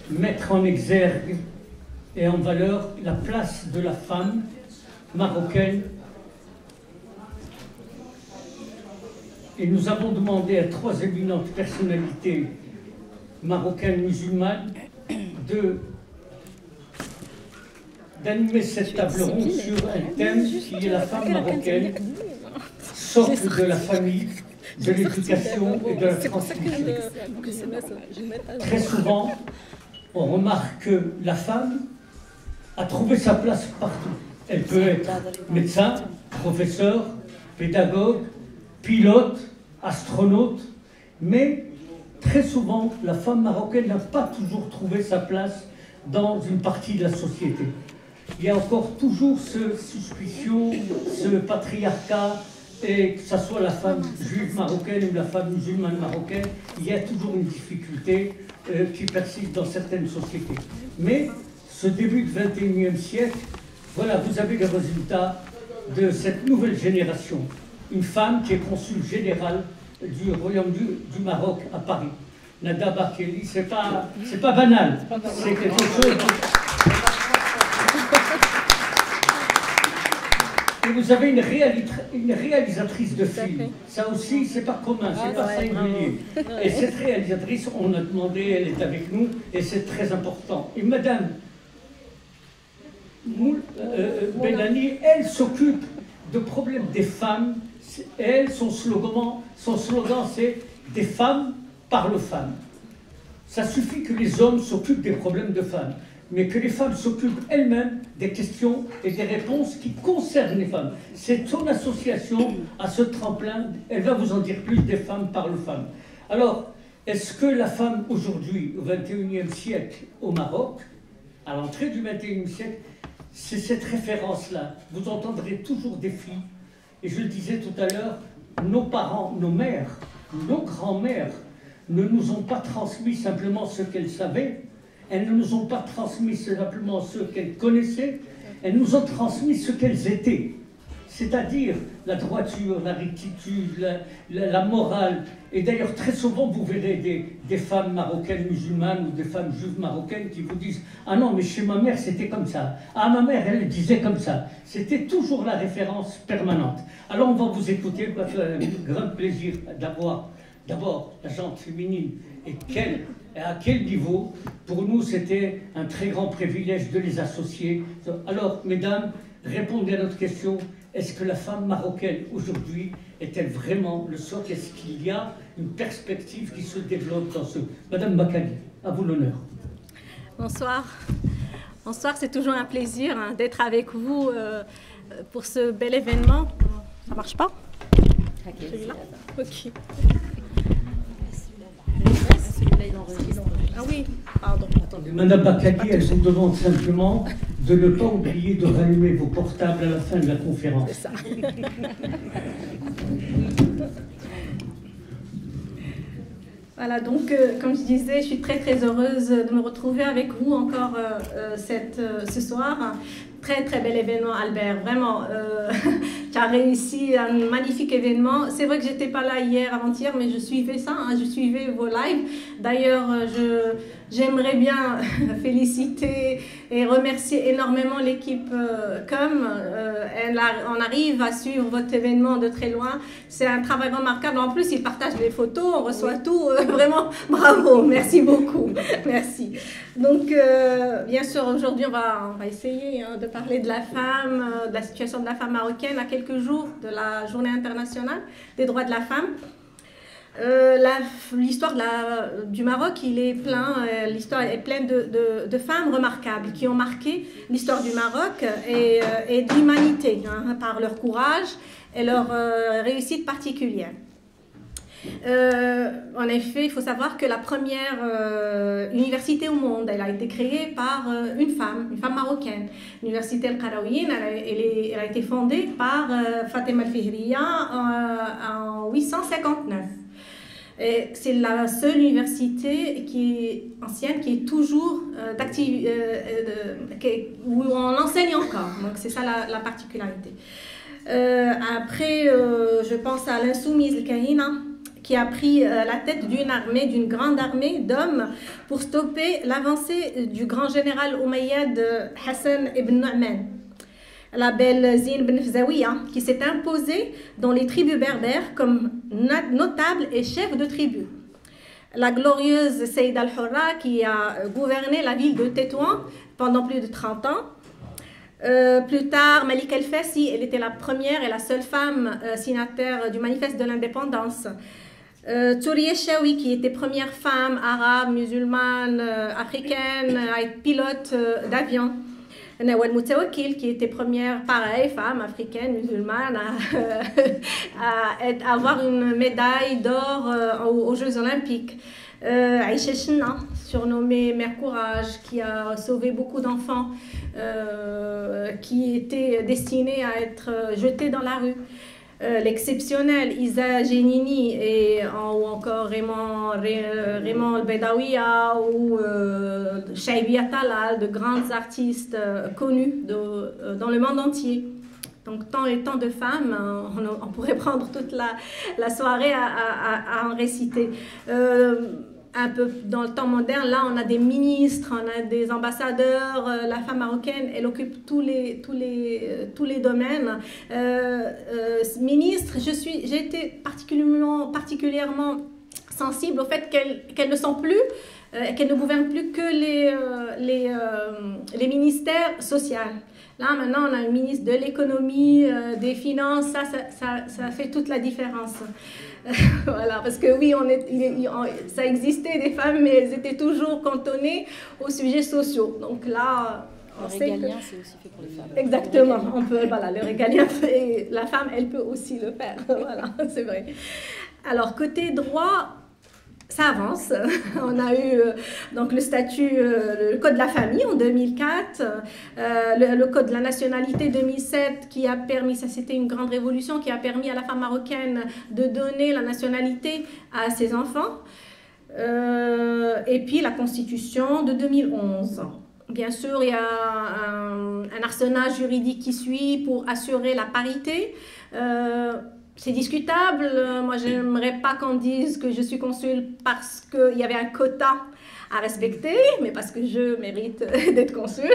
mettre en exergue et en valeur la place de la femme marocaine. Et nous avons demandé à 3 éminentes personnalités marocaines musulmanes d'animer cette table ronde sur un thème qui est la femme marocaine, socle de la famille, de l'éducation et de la transmission. Très souvent, on remarque que la femme a trouvé sa place partout. Elle peut être médecin, professeur, pédagogue, pilote, astronaute, mais très souvent, la femme marocaine n'a pas toujours trouvé sa place dans une partie de la société. Il y a encore toujours cette suspicion, ce patriarcat, et que ce soit la femme juive marocaine ou la femme musulmane marocaine, il y a toujours une difficulté qui persiste dans certaines sociétés. Mais ce début du XXIe siècle, voilà, vous avez les résultats de cette nouvelle génération. Une femme qui est consul général du Royaume du Maroc à Paris. Nada Bakeli, c'est pas banal, c'est quelque chose. Et vous avez une réalisatrice de film. Ça aussi, c'est pas commun, c'est pas singulier. Et cette réalisatrice, on a demandé, elle est avec nous, et c'est très important. Et Madame Bellani, elle s'occupe de problèmes des femmes. Elle, son slogan c'est « Des femmes parlent femmes ». Ça suffit que les hommes s'occupent des problèmes de femmes, mais que les femmes s'occupent elles-mêmes des questions et des réponses qui concernent les femmes. C'est son association à ce tremplin, elle va vous en dire plus, des femmes parlent femmes. Alors, est-ce que la femme aujourd'hui, au XXIe siècle au Maroc, à l'entrée du XXIe siècle, c'est cette référence-là? Vous entendrez toujours des filles. Et je le disais tout à l'heure, nos parents, nos mères, nos grands-mères ne nous ont pas transmis simplement ce qu'elles savaient, elles ne nous ont pas transmis simplement ce qu'elles connaissaient, elles nous ont transmis ce qu'elles étaient. C'est-à-dire la droiture, la rectitude, la morale. Et d'ailleurs, très souvent, vous verrez des femmes marocaines musulmanes ou des femmes juives marocaines qui vous disent « Ah non, mais chez ma mère, c'était comme ça. Ah, ma mère, elle disait comme ça. » C'était toujours la référence permanente. Alors, on va vous écouter, parce que c'est un grand plaisir d'avoir d'abord la gente féminine. Et à quel niveau? Pour nous, c'était un très grand privilège de les associer. Alors, mesdames, répondez à notre question. Est-ce que la femme marocaine aujourd'hui est-elle vraiment le socle? Est-ce qu'il y a une perspective qui se développe dans ce... Madame Bakali, à vous l'honneur. Bonsoir. Bonsoir, c'est toujours un plaisir d'être avec vous pour ce bel événement. Ça marche pas? Celui-là? Ok. Ah oui, pardon. Attendez, Madame Bakali, elle vous demande simplement de ne pas oublier de rallumer vos portables à la fin de la conférence. C'est ça. Voilà, donc, comme je disais, je suis très très heureuse de me retrouver avec vous encore ce soir. Très très bel événement, Albert, vraiment, tu as réussi un magnifique événement. C'est vrai que j'étais pas là hier, avant-hier, mais je suivais ça, je suivais vos lives. D'ailleurs, j'aimerais bien féliciter et remercier énormément l'équipe on arrive à suivre votre événement de très loin. C'est un travail remarquable. En plus, ils partagent les photos, on reçoit tout. Vraiment, bravo, merci beaucoup. Merci. Donc, bien sûr, aujourd'hui, on va essayer de parler de la femme, de la situation de la femme marocaine à quelques jours de la Journée internationale des droits de la femme. L'histoire du Maroc, l'histoire est pleine de femmes remarquables qui ont marqué l'histoire du Maroc et de l'humanité par leur courage et leur réussite particulière. En effet, il faut savoir que la première université au monde, elle a été créée par une femme marocaine. L'université Al-Qarawiyyin, elle a été fondée par Fatima Al-Fihriya en 859. C'est la seule université qui est ancienne, qui est toujours où on enseigne encore. Donc c'est ça la particularité. Après, je pense à l'insoumise Kahina, qui a pris la tête d'une grande armée d'hommes pour stopper l'avancée du grand général Omeyyade Hassan ibn Nu'man, la belle Zine ibn Fzawiya, qui s'est imposée dans les tribus berbères comme notable et chef de tribu. La glorieuse Saïd al-Hurra, qui a gouverné la ville de Tétouan pendant plus de 30 ans. Plus tard, Malik el-Fassi, elle était la première et la seule femme signataire du manifeste de l'indépendance. Tourié Chaoui, qui était première femme arabe, musulmane, africaine, à être pilote d'avion. Nawal Moutawakil, qui était première, pareil, femme africaine, musulmane, à avoir une médaille d'or aux Jeux Olympiques. Aïcha Chenna, surnommée Mère Courage, qui a sauvé beaucoup d'enfants qui étaient destinés à être jetés dans la rue. L'exceptionnel Isa Genini ou encore Raymond El-Bedawiya ou Shaibia Talal, de grands artistes connus dans le monde entier. Donc tant et tant de femmes, on pourrait prendre toute la soirée à en réciter. Un peu dans le temps moderne, là on a des ministres, on a des ambassadeurs, la femme marocaine elle occupe tous les domaines. Ministre, j'ai été particulièrement sensible au fait qu'elles ne sont plus, qu'elles ne gouvernent plus que les ministères sociaux. Là, maintenant, on a un ministre de l'économie, des finances, ça fait toute la différence. Voilà, parce que oui, ça existait des femmes, mais elles étaient toujours cantonnées aux sujets sociaux. Donc là, le régalien, c'est aussi fait pour les femmes. Exactement, le régalien, la femme, elle peut aussi le faire. Voilà, c'est vrai. Alors, côté droit, ça avance. On a eu donc le statut, le code de la famille en 2004, le code de la nationalité 2007 qui a permis, ça c'était une grande révolution, qui a permis à la femme marocaine de donner la nationalité à ses enfants. Et puis la constitution de 2011. Bien sûr, il y a un arsenal juridique qui suit pour assurer la parité. C'est discutable. Moi, je n'aimerais pas qu'on dise que je suis consul parce qu'il y avait un quota à respecter, mais parce que je mérite d'être consul.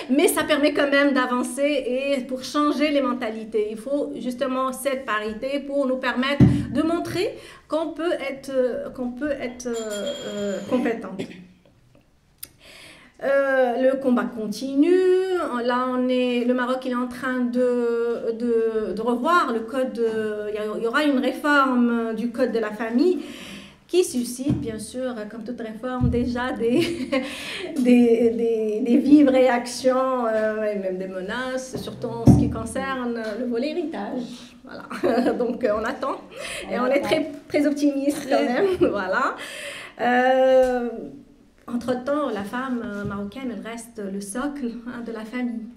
Mais ça permet quand même d'avancer et pour changer les mentalités. Il faut justement cette parité pour nous permettre de montrer qu'on peut être compétente. Le combat continue. Là, le Maroc il est en train de revoir le code. Il y aura une réforme du code de la famille qui suscite, bien sûr, comme toute réforme, déjà des vives réactions et même des menaces, surtout en ce qui concerne le volet héritage. Voilà. Donc, on attend et on est très, très optimiste quand même. Voilà. Entre-temps, la femme marocaine, elle reste le socle de la famille.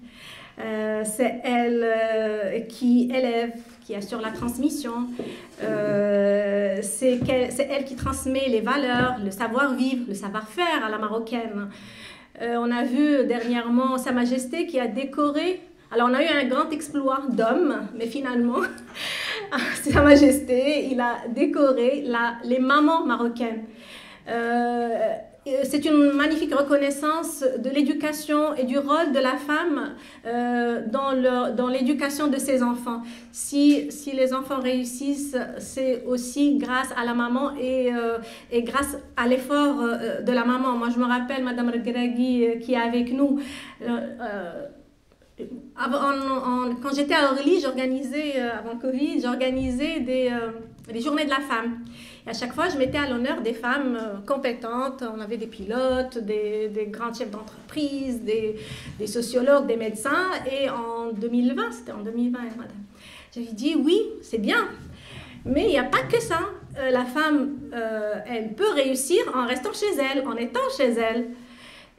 C'est elle qui élève, qui assure la transmission. C'est elle qui transmet les valeurs, le savoir-vivre, le savoir-faire à la marocaine. On a vu dernièrement Sa Majesté qui a décoré. Alors, on a eu un grand exploit d'homme, mais finalement, Sa Majesté, il a décoré les mamans marocaines. C'est une magnifique reconnaissance de l'éducation et du rôle de la femme dans l'éducation de ses enfants. Si les enfants réussissent, c'est aussi grâce à la maman et grâce à l'effort de la maman. Moi, je me rappelle, Madame Regragui, qui est avec nous, quand j'étais à Orly, avant Covid, j'organisais des journées de la femme. Et à chaque fois, je mettais à l'honneur des femmes compétentes. On avait des pilotes, des grands chefs d'entreprise, des sociologues, des médecins. Et en 2020, c'était en 2020, madame, j'avais dit oui, c'est bien. Mais il n'y a pas que ça. La femme, elle peut réussir en restant chez elle, en étant chez elle.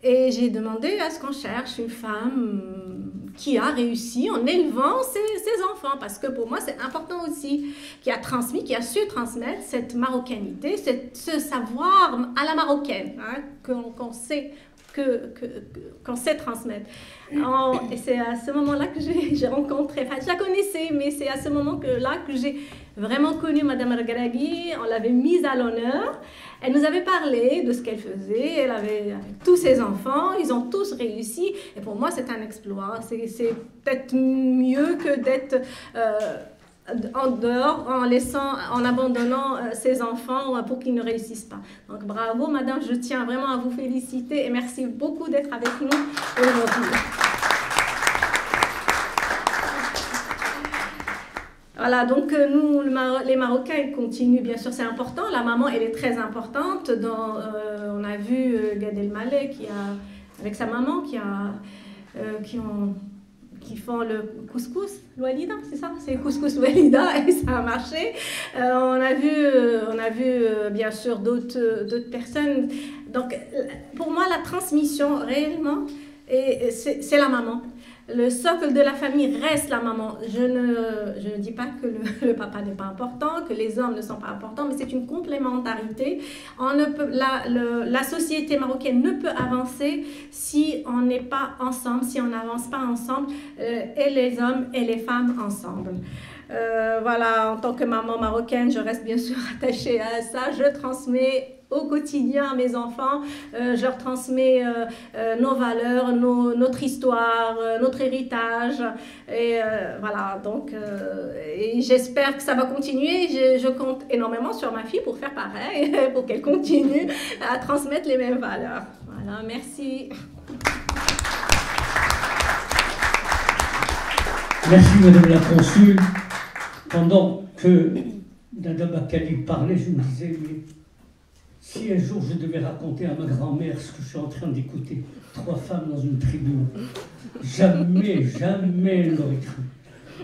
Et j'ai demandé à ce qu'on cherche une femme qui a réussi en élevant ses enfants, parce que pour moi c'est important aussi, qui a su transmettre cette marocanité, ce savoir à la marocaine, hein, qu'on sait qu'on sait transmettre. Et c'est à ce moment-là que j'ai rencontré, enfin je la connaissais, mais c'est à ce moment-là que j'ai vraiment connu Madame Regragui. On l'avait mise à l'honneur. Elle nous avait parlé de ce qu'elle faisait. Elle avait avec tous ses enfants, ils ont tous réussi. Et pour moi, c'est un exploit. C'est peut-être mieux que d'être en dehors, en abandonnant ses enfants pour qu'ils ne réussissent pas. Donc bravo, Madame. Je tiens vraiment à vous féliciter et merci beaucoup d'être avec nous aujourd'hui. Voilà, donc nous, les Marocains, ils continuent, bien sûr, c'est important. La maman, elle est très importante. On a vu Gad Elmaleh avec sa maman qui font le couscous Walida, c'est ça? C'est le couscous Walida et ça a marché. On a vu bien sûr d'autres personnes. Donc, pour moi, la transmission, réellement, c'est la maman. Le socle de la famille reste la maman. Je ne dis pas que le papa n'est pas important, que les hommes ne sont pas importants, mais c'est une complémentarité. La société marocaine ne peut avancer si on n'est pas ensemble, si on n'avance pas ensemble, et les hommes et les femmes ensemble. Voilà, en tant que maman marocaine, je reste bien sûr attachée à ça. Je transmets au quotidien à mes enfants, je leur transmets nos valeurs, notre histoire, notre héritage. Et voilà, donc et j'espère que ça va continuer. Je compte énormément sur ma fille pour faire pareil, pour qu'elle continue à transmettre les mêmes valeurs. Voilà, merci. Merci Madame la Consul. Pendant que Nada Bakali parlait, je me disais, mais si un jour je devais raconter à ma grand-mère ce que je suis en train d'écouter, 3 femmes dans une tribune, jamais elle n'aurait cru.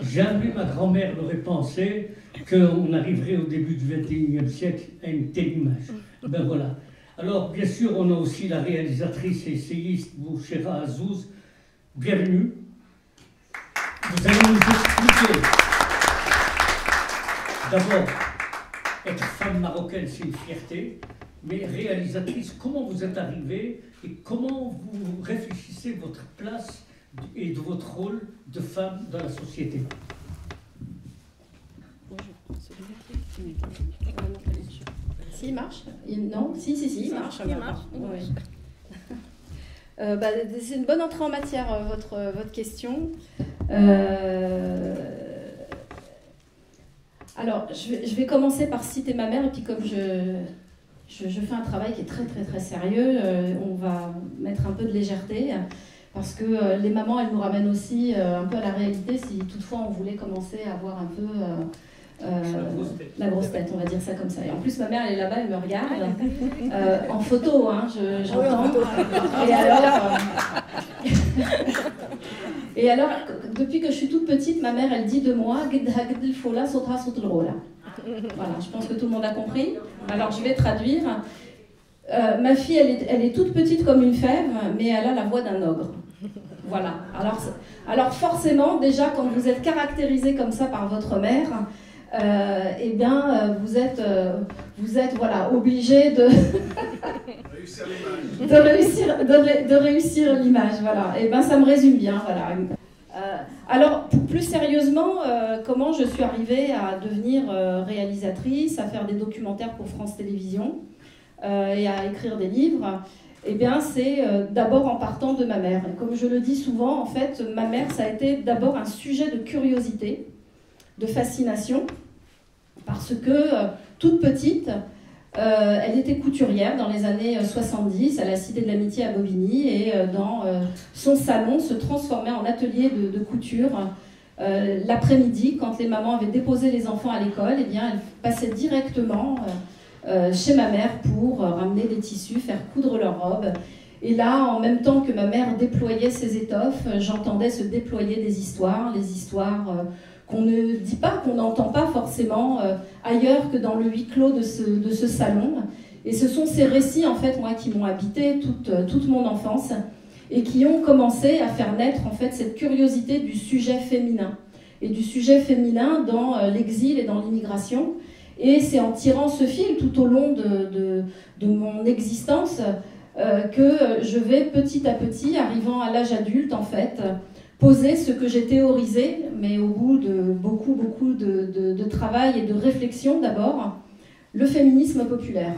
Jamais ma grand-mère n'aurait pensé qu'on arriverait au début du XXIe siècle à une telle image. Ben voilà. Alors, bien sûr, on a aussi la réalisatrice et essayiste Bouchera Azouz. Bienvenue. Vous allez nous expliquer. D'abord, être femme marocaine, c'est une fierté. Mais réalisatrice, comment vous êtes arrivée et comment vous réfléchissez votre place et de votre rôle de femme dans la société? Si, il marche? Non? Si, il marche. Il marche. Oui. C'est une bonne entrée en matière, votre question. Alors, je vais commencer par citer ma mère, et puis comme je fais un travail qui est très très très sérieux, on va mettre un peu de légèreté, parce que les mamans, elles nous ramènent aussi un peu à la réalité, si toutefois on voulait commencer à voir un peu la grosse tête, on va dire ça comme ça. Et en plus, ma mère, elle est là-bas, elle me regarde, en photo, hein, j'entends. Et alors, depuis que je suis toute petite, ma mère, elle dit de moi, voilà, je pense que tout le monde a compris. Alors, je vais traduire. Ma fille, elle est toute petite comme une fève, mais elle a la voix d'un ogre. Voilà. Alors forcément, déjà, quand vous êtes caractérisé comme ça par votre mère, eh bien, vous êtes voilà, obligé de réussir l'image. Voilà. Et ben, ça me résume bien. Voilà. Alors, plus sérieusement, comment je suis arrivée à devenir réalisatrice, à faire des documentaires pour France Télévisions et à écrire des livres? Eh bien, c'est d'abord en partant de ma mère. Et comme je le dis souvent, en fait, ma mère, ça a été d'abord un sujet de curiosité, de fascination, parce que toute petite, elle était couturière dans les années 70 à la Cité de l'Amitié à Bobigny, et dans son salon se transformait en atelier de couture. L'après-midi, quand les mamans avaient déposé les enfants à l'école, eh bien, elle passait directement chez ma mère pour ramener des tissus, faire coudre leurs robes. Et là, en même temps que ma mère déployait ses étoffes, j'entendais se déployer des histoires, les histoires qu'on ne dit pas, qu'on n'entend pas forcément ailleurs que dans le huis clos de ce salon. Et ce sont ces récits, en fait, moi, qui m'ont habité toute mon enfance et qui ont commencé à faire naître, en fait, cette curiosité du sujet féminin. Et du sujet féminin dans l'exil et dans l'immigration. Et c'est en tirant ce fil tout au long de mon existence que je vais petit à petit, arrivant à l'âge adulte en fait, poser ce que j'ai théorisé, mais au bout de beaucoup de travail et de réflexion d'abord, le féminisme populaire.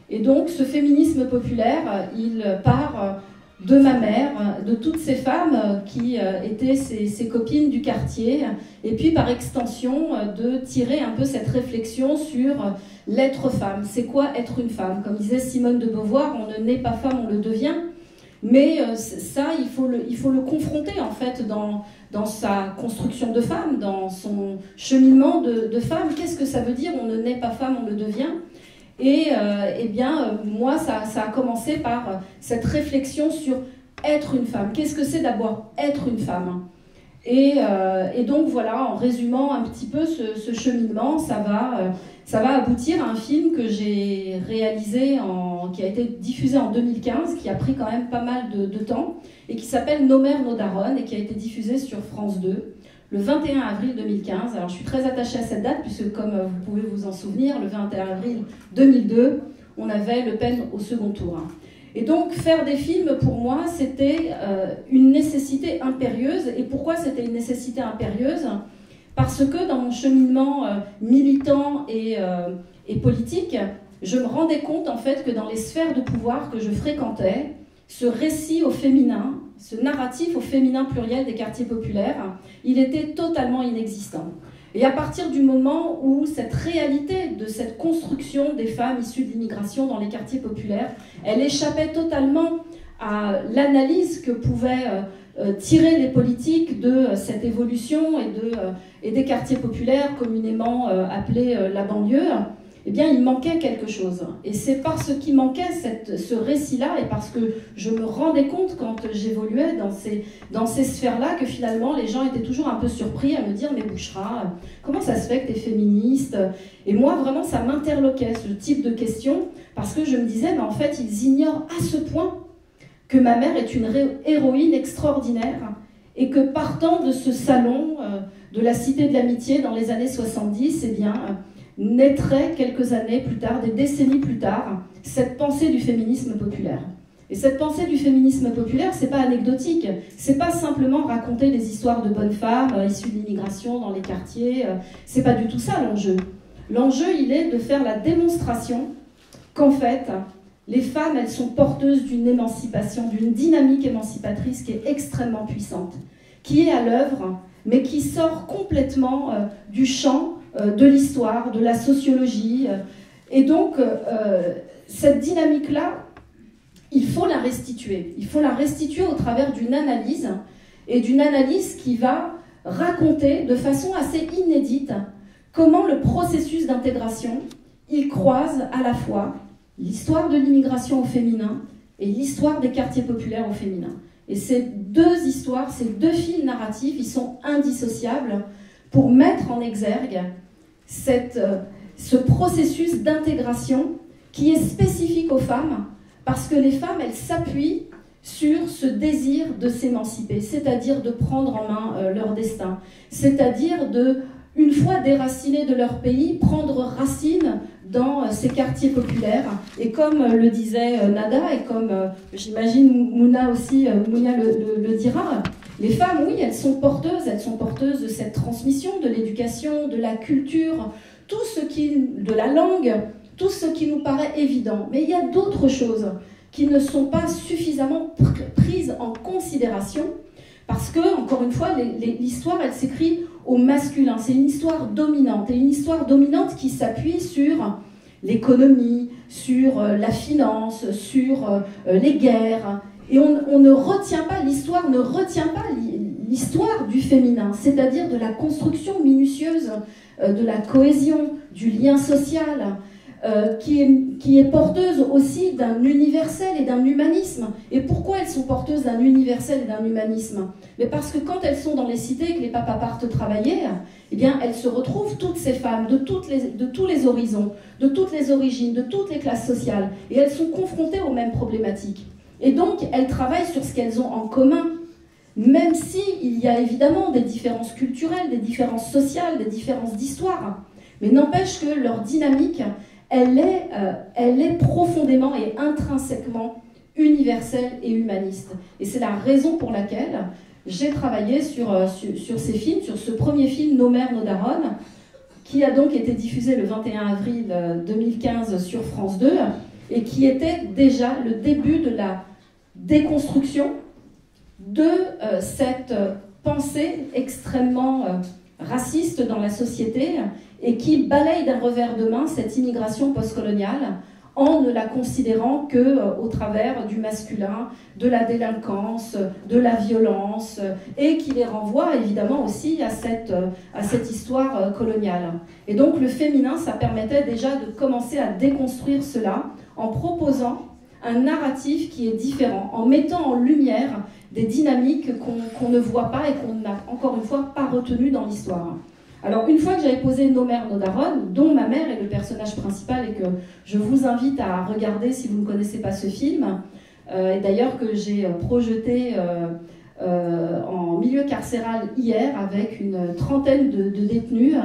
Et donc ce féminisme populaire, il part de ma mère, de toutes ces femmes qui étaient ses copines du quartier, et puis par extension de tirer un peu cette réflexion sur l'être femme. C'est quoi être une femme? Comme disait Simone de Beauvoir, on ne naît pas femme, on le devient. Mais ça, il faut le confronter en fait dans sa construction de femme, dans son cheminement de femme. Qu'est-ce que ça veut dire? On ne naît pas femme, on le devient. Et eh bien, moi, ça a commencé par cette réflexion sur être une femme. Qu'est-ce que c'est d'abord être une femme? Et donc voilà, en résumant un petit peu ce cheminement, ça va aboutir à un film que j'ai réalisé, qui a été diffusé en 2015, qui a pris quand même pas mal de temps, et qui s'appelle Nos mères, nos daronnes, et qui a été diffusé sur France 2. Le 21 avril 2015, alors je suis très attachée à cette date puisque comme vous pouvez vous en souvenir, le 21 avril 2002, on avait Le Pen au second tour. Et donc faire des films pour moi c'était une nécessité impérieuse. Et pourquoi c'était une nécessité impérieuse? Parce que dans mon cheminement militant et politique, je me rendais compte en fait que dans les sphères de pouvoir que je fréquentais, ce récit au féminin, ce narratif au féminin pluriel des quartiers populaires, il était totalement inexistant. Et à partir du moment où cette réalité de cette construction des femmes issues de l'immigration dans les quartiers populaires, elle échappait totalement à l'analyse que pouvaient tirer les politiques de cette évolution et des quartiers populaires communément appelés la banlieue, eh bien, il manquait quelque chose. Et c'est parce qu'il manquait ce récit-là et parce que je me rendais compte quand j'évoluais dans ces sphères-là que finalement, les gens étaient toujours un peu surpris à me dire « Mais Bouchra, comment ça se fait que tu es féministe ?» Et moi, vraiment, ça m'interloquait, ce type de questions, parce que je me disais « Mais en fait, ils ignorent à ce point que ma mère est une héroïne extraordinaire et que partant de ce salon de la Cité de l'Amitié dans les années 70, eh bien... naîtrait quelques années plus tard, des décennies plus tard, cette pensée du féminisme populaire. Et cette pensée du féminisme populaire, c'est pas anecdotique, c'est pas simplement raconter des histoires de bonnes femmes issues de l'immigration dans les quartiers, c'est pas du tout ça l'enjeu. L'enjeu, il est de faire la démonstration qu'en fait, les femmes, elles sont porteuses d'une émancipation, d'une dynamique émancipatrice qui est extrêmement puissante, qui est à l'œuvre, mais qui sort complètement du champ de l'histoire, de la sociologie. Et donc, cette dynamique-là, il faut la restituer. Il faut la restituer au travers d'une analyse, et d'une analyse qui va raconter de façon assez inédite comment le processus d'intégration, il croise à la fois l'histoire de l'immigration au féminin et l'histoire des quartiers populaires au féminin. Et ces deux histoires, ces deux fils narratifs, ils sont indissociables pour mettre en exergue ce processus d'intégration qui est spécifique aux femmes, parce que les femmes, elles s'appuient sur ce désir de s'émanciper, c'est-à-dire de prendre en main leur destin, c'est-à-dire une fois déracinées de leur pays, prendre racine dans ces quartiers populaires. Et comme le disait Nada, et comme j'imagine Mouna aussi, Mounia le dira, les femmes, oui, elles sont porteuses de cette transmission, de l'éducation, de la culture, de la langue, tout ce qui nous paraît évident. Mais il y a d'autres choses qui ne sont pas suffisamment prises en considération, parce que, encore une fois, l'histoire, elle s'écrit au masculin. C'est une histoire dominante, et une histoire dominante qui s'appuie sur l'économie, sur la finance, sur les guerres. Et on ne retient pas, l'histoire ne retient pas l'histoire du féminin, c'est-à-dire de la construction minutieuse, de la cohésion, du lien social, qui est porteuse aussi d'un universel et d'un humanisme. Et pourquoi elles sont porteuses d'un universel et d'un humanisme? Mais parce que quand elles sont dans les cités et que les papas partent travailler, eh bien, elles se retrouvent, toutes ces femmes, de tous les horizons, de toutes les origines, de toutes les classes sociales, et elles sont confrontées aux mêmes problématiques. Et donc, elles travaillent sur ce qu'elles ont en commun, même s'il y a évidemment des différences culturelles, des différences sociales, des différences d'histoire. Mais n'empêche que leur dynamique, elle est profondément et intrinsèquement universel et humaniste. Et c'est la raison pour laquelle j'ai travaillé sur ces films, sur ce premier film, Nos mères, nos daronnes, qui a donc été diffusé le 21 avril 2015 sur France 2, et qui était déjà le début de la déconstruction de cette pensée extrêmement raciste dans la société, et qui balaye d'un revers de main cette immigration postcoloniale en ne la considérant qu'au travers du masculin, de la délinquance, de la violence, et qui les renvoie évidemment aussi à cette histoire coloniale. Et donc le féminin, ça permettait déjà de commencer à déconstruire cela en proposant un narratif qui est différent, en mettant en lumière des dynamiques qu'on ne voit pas et qu'on n'a encore une fois pas retenues dans l'histoire. Alors, une fois que j'avais posé Nos mères, nos daronnes, dont ma mère est le personnage principal et que je vous invite à regarder si vous ne connaissez pas ce film, et d'ailleurs que j'ai projeté en milieu carcéral hier avec une trentaine de détenus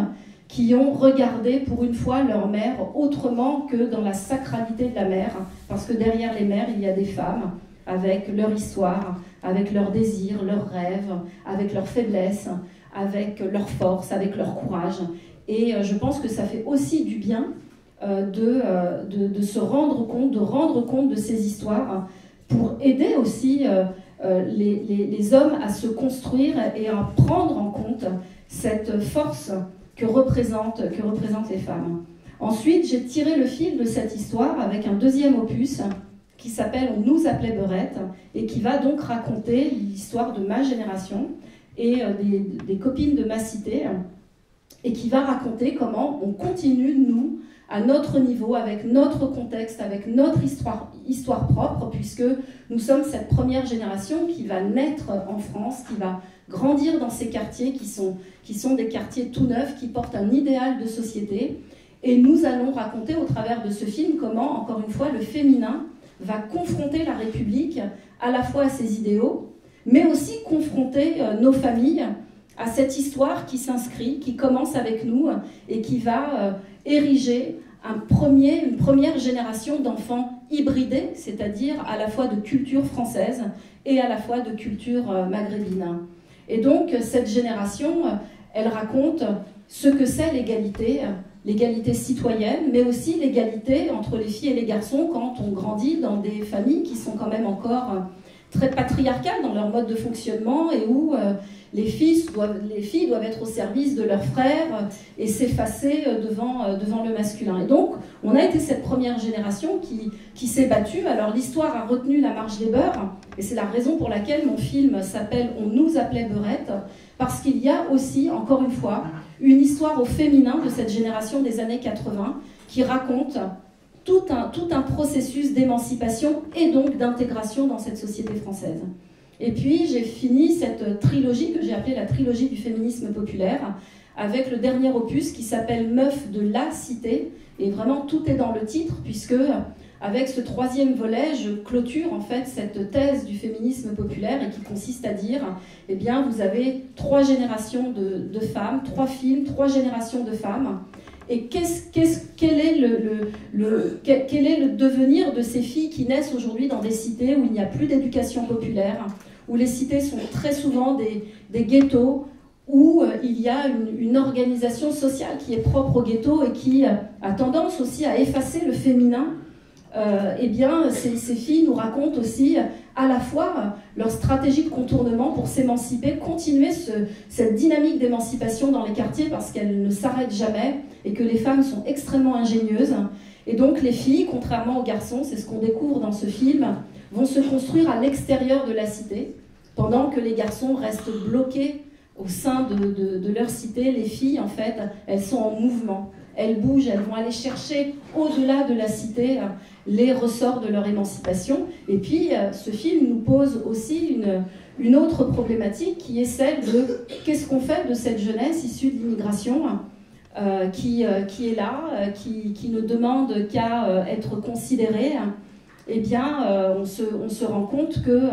qui ont regardé pour une fois leur mère autrement que dans la sacralité de la mère, parce que derrière les mères, il y a des femmes avec leur histoire, avec leurs désirs, leurs rêves, avec leurs faiblesses, avec leur force, avec leur courage. Et je pense que ça fait aussi du bien de se rendre compte, de ces histoires pour aider aussi les hommes à se construire et à prendre en compte cette force que représentent les femmes. Ensuite, j'ai tiré le fil de cette histoire avec un deuxième opus qui s'appelle « On nous appelait Beurette » et qui va donc raconter l'histoire de ma génération et des copines de ma cité, et qui va raconter comment on continue, nous, à notre niveau, avec notre contexte, avec notre histoire propre, puisque nous sommes cette première génération qui va naître en France, qui va grandir dans ces quartiers qui sont des quartiers tout neufs, qui portent un idéal de société. Et nous allons raconter au travers de ce film comment, encore une fois, le féminin va confronter la République à la fois à ses idéaux, mais aussi confronter nos familles à cette histoire qui s'inscrit, qui commence avec nous et qui va ériger une première génération d'enfants hybridés, c'est-à-dire à la fois de culture française et à la fois de culture maghrébine. Et donc cette génération, elle raconte ce que c'est l'égalité citoyenne, mais aussi l'égalité entre les filles et les garçons quand on grandit dans des familles qui sont quand même encore très patriarcales dans leur mode de fonctionnement et où les filles doivent être au service de leurs frères et s'effacer devant le masculin. Et donc, on a été cette première génération qui s'est battue. Alors, l'histoire a retenu la marche des beurs, et c'est la raison pour laquelle mon film s'appelle « On nous appelait Beurette », parce qu'il y a aussi, encore une fois, une histoire au féminin de cette génération des années 80 qui raconte tout un processus d'émancipation et donc d'intégration dans cette société française. Et puis j'ai fini cette trilogie que j'ai appelée la trilogie du féminisme populaire avec le dernier opus qui s'appelle Meuf de la Cité, et vraiment tout est dans le titre puisque avec ce troisième volet je clôture en fait cette thèse du féminisme populaire et qui consiste à dire eh bien vous avez 3 générations de femmes, 3 films, 3 générations de femmes. Et quel est le devenir de ces filles qui naissent aujourd'hui dans des cités où il n'y a plus d'éducation populaire, où les cités sont très souvent des ghettos, où il y a une organisation sociale qui est propre aux ghettos et qui a tendance aussi à effacer le féminin. Eh bien, ces filles nous racontent aussi à la fois leur stratégie de contournement pour s'émanciper, continuer cette dynamique d'émancipation dans les quartiers parce qu'elle ne s'arrête jamais et que les femmes sont extrêmement ingénieuses. Et donc les filles, contrairement aux garçons, c'est ce qu'on découvre dans ce film, vont se construire à l'extérieur de la cité, pendant que les garçons restent bloqués au sein de leur cité. Les filles, en fait, elles sont en mouvement. Elles bougent, elles vont aller chercher au-delà de la cité les ressorts de leur émancipation. Et puis, ce film nous pose aussi une autre problématique qui est celle de qu'est-ce qu'on fait de cette jeunesse issue de l'immigration qui est là, qui ne demande qu'à être considérée. Eh bien, on se rend compte que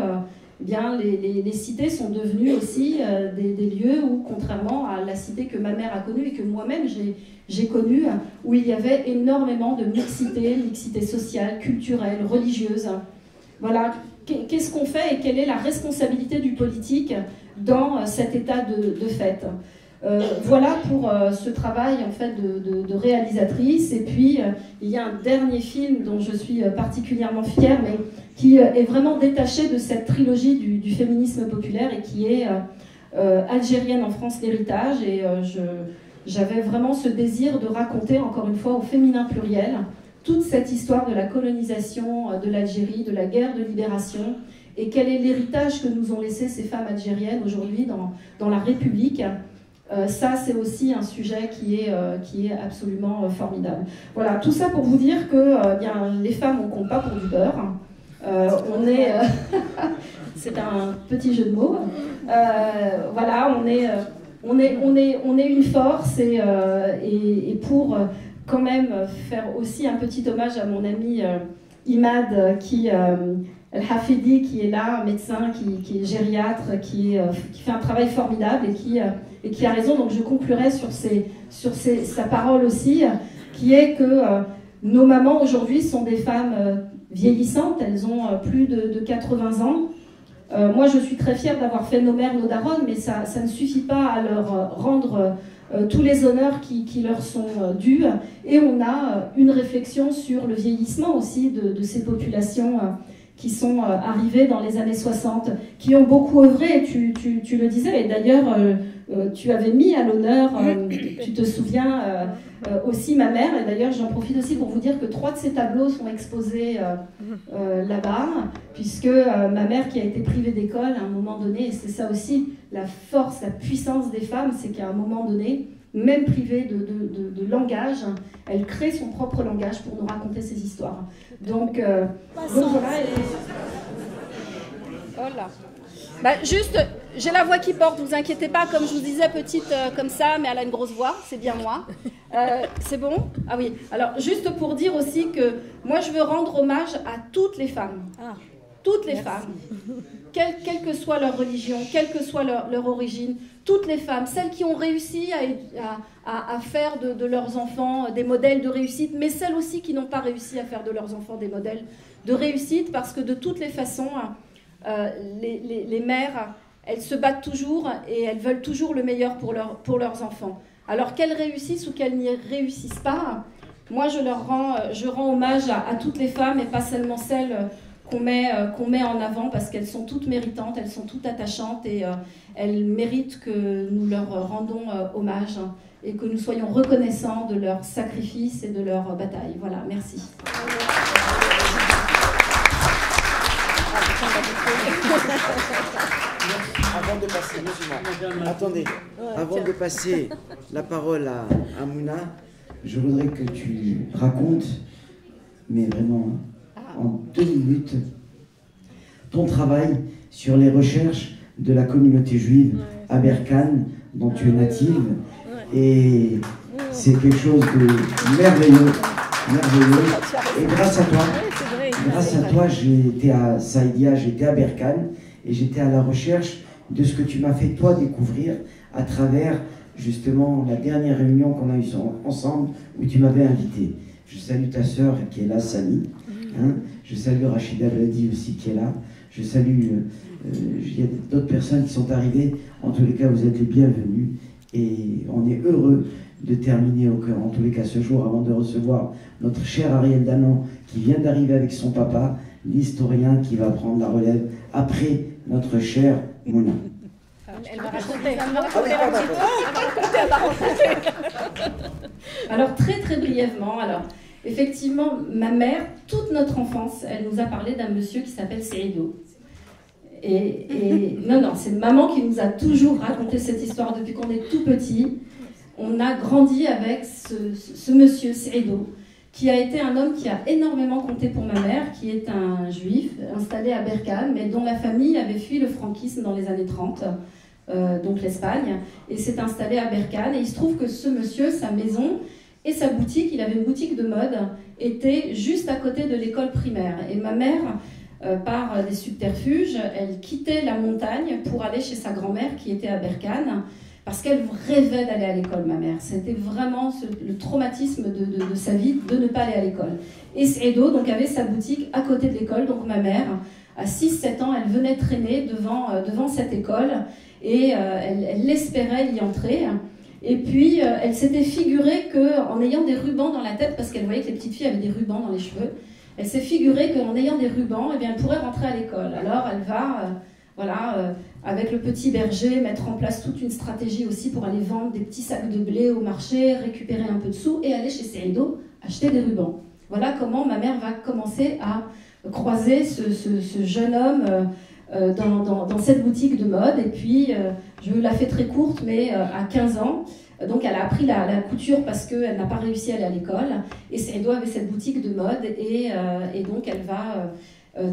eh bien, les cités sont devenues aussi des lieux où, contrairement à la cité que ma mère a connue et que moi-même j'ai connue, où il y avait énormément de mixité sociale, culturelle, religieuse, Voilà, qu'est-ce qu'on fait et quelle est la responsabilité du politique dans cet état de fait. Voilà pour ce travail en fait de réalisatrice. Et puis il y a un dernier film dont je suis particulièrement fière, mais qui est vraiment détaché de cette trilogie du féminisme populaire et qui est Algérienne en France, l'héritage. Et j'avais vraiment ce désir de raconter encore une fois au féminin pluriel toute cette histoire de la colonisation de l'Algérie, de la guerre de libération, et quel est l'héritage que nous ont laissé ces femmes algériennes aujourd'hui dans la République. Ça, c'est aussi un sujet qui est absolument formidable. Voilà, tout ça pour vous dire que bien, les femmes, on ne compte pas pour du beurre. C'est un petit jeu de mots. Voilà, on est une force et pour quand même faire aussi un petit hommage à mon ami Imad El-Hafidi, qui est là, médecin, qui est gériatre, qui fait un travail formidable et qui a raison. Donc je conclurai sur sa parole aussi, qui est que nos mamans aujourd'hui sont des femmes vieillissantes, elles ont plus de 80 ans. Moi je suis très fière d'avoir fait nos mères, nos daronnes, mais ça ne suffit pas à leur rendre tous les honneurs qui leur sont dus. Et on a une réflexion sur le vieillissement aussi de ces populations qui sont arrivées dans les années 60, qui ont beaucoup œuvré, et tu le disais, et d'ailleurs tu avais mis à l'honneur, tu te souviens, aussi ma mère, et d'ailleurs j'en profite aussi pour vous dire que 3 de ces tableaux sont exposés là-bas, puisque ma mère qui a été privée d'école à un moment donné, et c'est ça aussi la force, la puissance des femmes, c'est qu'à un moment donné, même privée de langage, elle crée son propre langage pour nous raconter ses histoires. Donc voilà. Voilà. Bah, juste, j'ai la voix qui porte, vous inquiétez pas, comme je vous disais, petite comme ça, mais elle a une grosse voix, c'est bien moi. C'est bon? Ah oui, alors juste pour dire aussi que moi je veux rendre hommage à toutes les femmes. Toutes les femmes, quelle que soit leur religion, quelle que soit leur origine, toutes les femmes, celles qui ont réussi à faire de leurs enfants des modèles de réussite, mais celles aussi qui n'ont pas réussi à faire de leurs enfants des modèles de réussite, parce que de toutes les façons, les mères, elles se battent toujours et elles veulent toujours le meilleur pour leurs enfants. Alors qu'elles réussissent ou qu'elles n'y réussissent pas, moi je rends hommage à toutes les femmes et pas seulement celles qu'on met en avant, parce qu'elles sont toutes méritantes, elles sont toutes attachantes et elles méritent que nous leur rendons hommage et que nous soyons reconnaissants de leur sacrifice et de leur bataille. Voilà, merci. Avant de passer, attendez, avant de passer la parole à Mouna, je voudrais que tu racontes, mais vraiment en 2 minutes, ton travail sur les recherches de la communauté juive à Berkane, dont tu es native, et c'est quelque chose de merveilleux, et grâce à toi, j'étais à Saïdia, j'étais à Berkane, et j'étais à la recherche de ce que tu m'as fait toi découvrir à travers justement la dernière réunion qu'on a eue ensemble, où tu m'avais invité. Je salue ta sœur qui est là, Samy. Je salue Rachida Bladi aussi qui est là. Je salue, il y a d'autres personnes qui sont arrivées. En tous les cas, vous êtes les bienvenus. Et on est heureux de terminer, en tous les cas ce jour, avant de recevoir notre cher Ariel Danon, qui vient d'arriver avec son papa, l'historien qui va prendre la relève après notre chère Mouna. Elle va raconter. Alors très très brièvement, effectivement, ma mère, toute notre enfance, elle nous a parlé d'un monsieur qui s'appelle Seydou. Et non, c'est maman qui nous a toujours raconté cette histoire depuis qu'on est tout petit. On a grandi avec ce monsieur Seydou, qui a été un homme qui a énormément compté pour ma mère, qui est un juif installé à Berkane, mais dont la famille avait fui le franquisme dans les années 30, donc l'Espagne, et s'est installé à Berkane. Et il se trouve que ce monsieur, sa maison et sa boutique, il avait une boutique de mode, était juste à côté de l'école primaire. Et ma mère, par des subterfuges, elle quittait la montagne pour aller chez sa grand-mère qui était à Berkane, parce qu'elle rêvait d'aller à l'école, ma mère. C'était vraiment le traumatisme de sa vie de ne pas aller à l'école. Et Saïdo donc, avait sa boutique à côté de l'école, donc ma mère, à 6-7 ans, elle venait traîner devant cette école et elle espérait y entrer. Et puis, elle s'était figurée qu'en ayant des rubans dans la tête, parce qu'elle voyait que les petites filles avaient des rubans dans les cheveux, elle s'est figurée qu'en ayant des rubans, eh bien, elle pourrait rentrer à l'école. Alors, elle va, avec le petit berger, mettre en place toute une stratégie aussi pour aller vendre des petits sacs de blé au marché, récupérer un peu de sous et aller chez Saïdo acheter des rubans. Voilà comment ma mère va commencer à croiser ce jeune homme dans cette boutique de mode. Et puis, je la fais très courte, mais à 15 ans, donc elle a appris la couture parce qu'elle n'a pas réussi à aller à l'école. Et Saïdo avait cette boutique de mode et donc elle va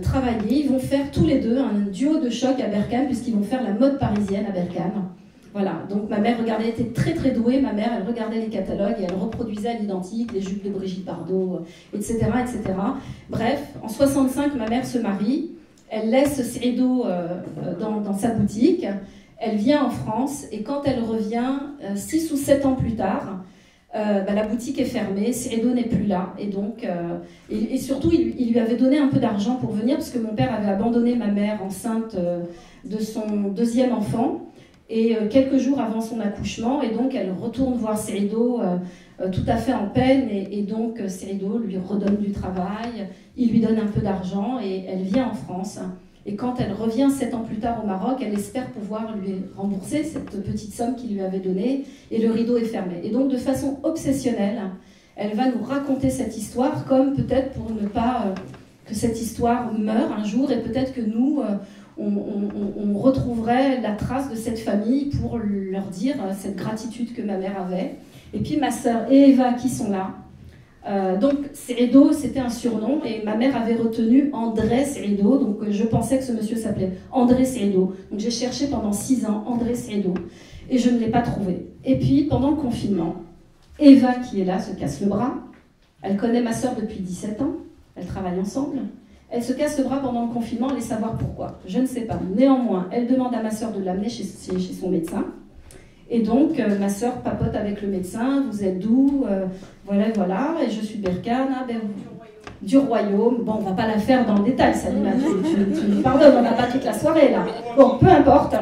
travailler. Ils vont faire tous les deux un duo de choc à Berkane puisqu'ils vont faire la mode parisienne à Berkane. Voilà, donc ma mère regardait, elle était très très douée, ma mère, elle regardait les catalogues et elle reproduisait à l'identique les jupes de Brigitte Bardot, etc., etc. Bref, en 65, ma mère se marie, elle laisse Saïdo dans sa boutique, elle vient en France et quand elle revient, 6 ou 7 ans plus tard, la boutique est fermée, Saïdo n'est plus là et donc, et surtout il lui avait donné un peu d'argent pour venir parce que mon père avait abandonné ma mère enceinte de son deuxième enfant. Et quelques jours avant son accouchement, et donc elle retourne voir Saïdo tout à fait en peine, et donc Saïdo lui redonne du travail, il lui donne un peu d'argent, et elle vient en France. Et quand elle revient 7 ans plus tard au Maroc, elle espère pouvoir lui rembourser cette petite somme qu'il lui avait donnée, et le rideau est fermé. Et donc de façon obsessionnelle, elle va nous raconter cette histoire, comme peut-être pour ne pas que cette histoire meure un jour, et peut-être que nous... On retrouverait la trace de cette famille pour leur dire cette gratitude que ma mère avait. Et puis ma sœur et Eva qui sont là. Donc Saïdo, c'était un surnom et ma mère avait retenu André Saïdo. Donc je pensais que ce monsieur s'appelait André Saïdo. Donc j'ai cherché pendant 6 ans André Saïdo et je ne l'ai pas trouvé. Et puis pendant le confinement, Eva qui est là se casse le bras. Elle connaît ma sœur depuis 17 ans. Elles travaillent ensemble. Elle se casse le bras pendant le confinement, allez savoir pourquoi. Je ne sais pas. Néanmoins, elle demande à ma sœur de l'amener chez son médecin. Et donc, ma sœur papote avec le médecin. Vous êtes d'où? Voilà. Et je suis de Berkane. Du Royaume. Bon, on ne va pas la faire dans le détail, Salima. Tu me pardonnes, on n'a pas toute la soirée, là. Bon, peu importe.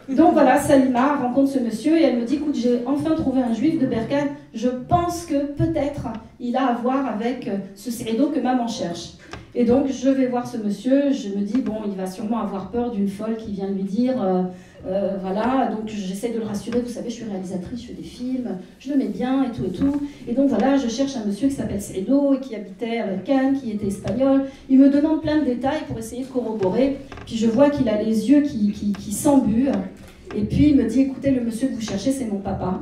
Donc voilà, Salima rencontre ce monsieur et elle me dit, écoute, j'ai enfin trouvé un juif de Berkane. Je pense que peut-être il a à voir avec ce Saïdo que maman cherche. Et donc, je vais voir ce monsieur, je me dis, bon, il va sûrement avoir peur d'une folle qui vient lui dire, voilà, donc j'essaie de le rassurer, vous savez, je suis réalisatrice, je fais des films, je le mets bien, et tout, et tout. Et donc, voilà, je cherche un monsieur qui s'appelle Saïdo, et qui habitait à Cannes, qui était espagnol. Il me demande plein de détails pour essayer de corroborer. Puis je vois qu'il a les yeux qui s'embuent. Et puis, il me dit, écoutez, le monsieur que vous cherchez, c'est mon papa.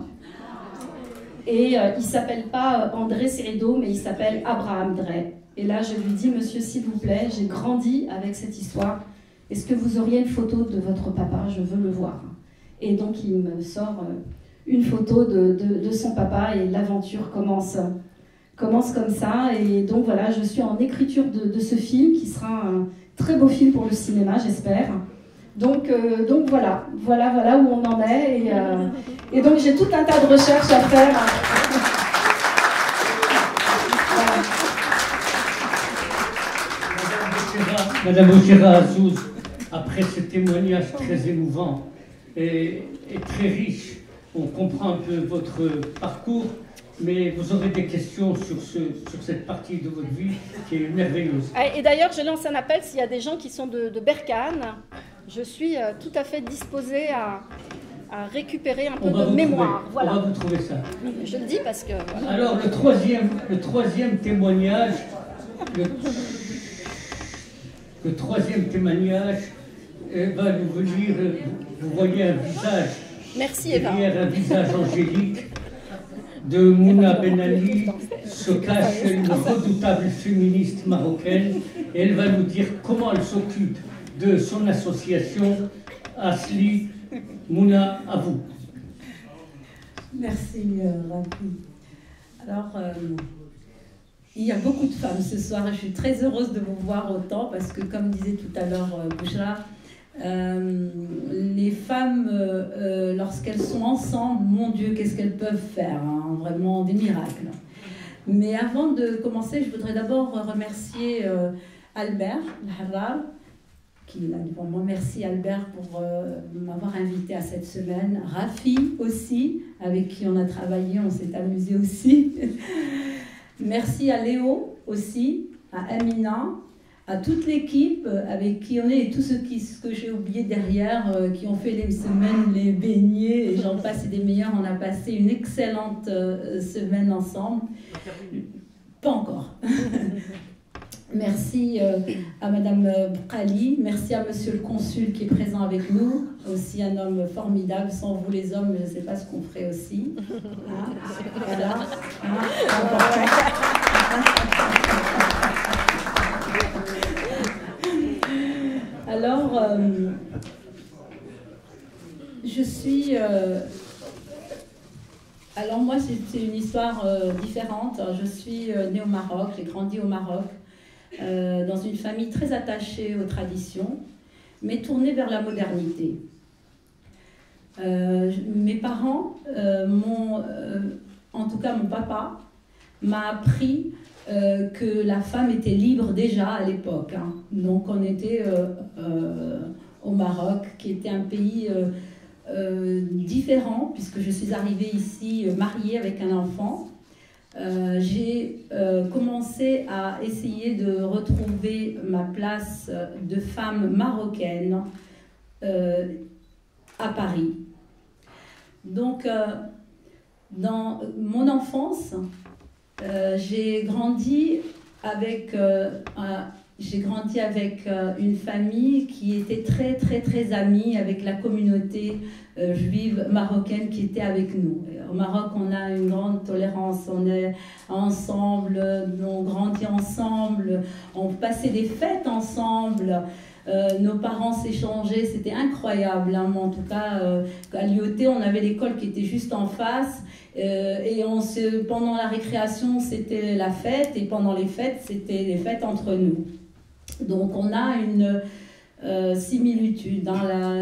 Et il ne s'appelle pas André Saïdo, mais il s'appelle Abraham Drey. Et là, je lui dis, monsieur, s'il vous plaît, j'ai grandi avec cette histoire. Est-ce que vous auriez une photo de votre papa? Je veux le voir. Et donc, il me sort une photo de son papa et l'aventure commence comme ça. Et donc, voilà, je suis en écriture de ce film qui sera un très beau film pour le cinéma, j'espère. Donc voilà où on en est. Et donc, j'ai tout un tas de recherches à faire. Madame Bouchira Azouz, après ce témoignage très émouvant et très riche, on comprend un peu votre parcours, mais vous aurez des questions sur cette partie de votre vie qui est merveilleuse. Et d'ailleurs, je lance un appel, s'il y a des gens qui sont de Berkane, je suis tout à fait disposée à récupérer un peu de mémoire. Voilà. On va vous trouver ça. Je le dis parce que... Voilà. Alors, le troisième témoignage... Le troisième témoignage va nous dire, vous voyez un visage, merci, Eva. Derrière un visage angélique de Mouna Benali se cache une redoutable féministe marocaine et elle va nous dire comment elle s'occupe de son association Asli. Mouna, à vous. Merci, Rafi. Alors... il y a beaucoup de femmes ce soir et je suis très heureuse de vous voir autant parce que, comme disait tout à l'heure Bouchra, les femmes, lorsqu'elles sont ensemble, mon Dieu, qu'est-ce qu'elles peuvent faire, hein, vraiment des miracles. Mais avant de commencer, je voudrais d'abord remercier Albert Harar, qui est là devant moi. Merci Albert pour m'avoir invité à cette semaine. Rafi aussi, avec qui on a travaillé, on s'est amusé aussi. Merci à Léo aussi, à Amina, à toute l'équipe avec qui on est et tous ceux que j'ai oubliés derrière, qui ont fait les semaines, les beignets, et j'en passe et des meilleurs. On a passé une excellente semaine ensemble. Pas encore. Merci à Madame Boukhali, merci à Monsieur le Consul qui est présent avec nous, aussi un homme formidable. Sans vous les hommes, je ne sais pas ce qu'on ferait aussi. Hein, voilà. Alors, je suis... alors moi, c'est une histoire différente. Je suis née au Maroc, j'ai grandi au Maroc. Dans une famille très attachée aux traditions, mais tournée vers la modernité. Mes parents, en tout cas mon papa, m'a appris que la femme était libre déjà à l'époque. Hein. Donc on était au Maroc, qui était un pays différent, puisque je suis arrivée ici mariée avec un enfant. J'ai commencé à essayer de retrouver ma place de femme marocaine à Paris. Donc, dans mon enfance, j'ai grandi avec une famille qui était très, très, très amie avec la communauté juive marocaine qui était avec nous. Au Maroc, on a une grande tolérance, on est ensemble, on grandit ensemble, on passait des fêtes ensemble, nos parents s'échangeaient, c'était incroyable. Hein. En tout cas, à l'IOT, on avait l'école qui était juste en face, et pendant la récréation, c'était la fête, et pendant les fêtes, c'était les fêtes entre nous. Donc on a une similitude dans